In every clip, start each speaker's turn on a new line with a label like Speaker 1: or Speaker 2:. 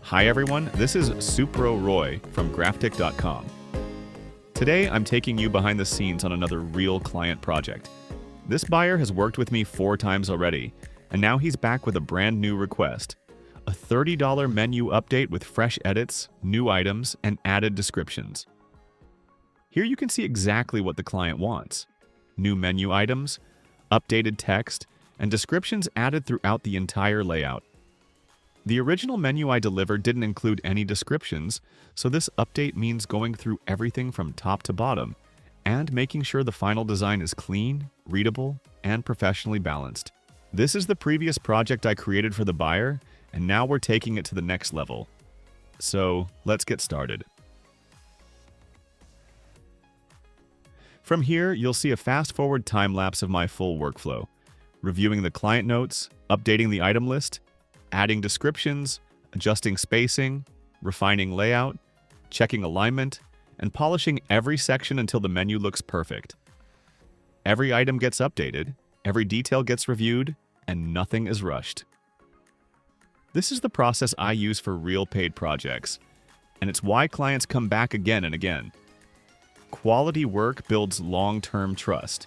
Speaker 1: Hi everyone, this is Supro Roy from Graftic.com. Today I'm taking you behind the scenes on another real client project. This buyer has worked with me 4 times already, and now he's back with a brand new request. A $30 menu update with fresh edits, new items, and added descriptions. Here you can see exactly what the client wants. New menu items, updated text, and descriptions added throughout the entire layout. The original menu I delivered didn't include any descriptions, so this update means going through everything from top to bottom and making sure the final design is clean, readable, and professionally balanced. This is the previous project I created for the buyer, and now we're taking it to the next level. So let's get started. From here, you'll see a fast-forward time-lapse of my full workflow, reviewing the client notes, updating the item list, adding descriptions, adjusting spacing, refining layout, checking alignment, and polishing every section until the menu looks perfect. Every item gets updated, every detail gets reviewed, and nothing is rushed. This is the process I use for real paid projects, and it's why clients come back again and again. Quality work builds long-term trust.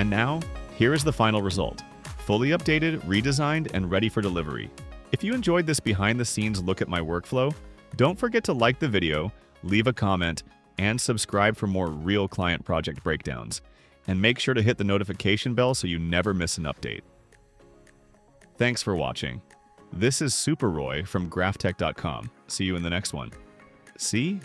Speaker 1: And now, here is the final result. Fully updated, redesigned, and ready for delivery. If you enjoyed this behind-the-scenes look at my workflow, don't forget to like the video, leave a comment, and subscribe for more real client project breakdowns. And make sure to hit the notification bell so you never miss an update. Thanks for watching. This is Super Roy from graphtech.com. See you in the next one. See?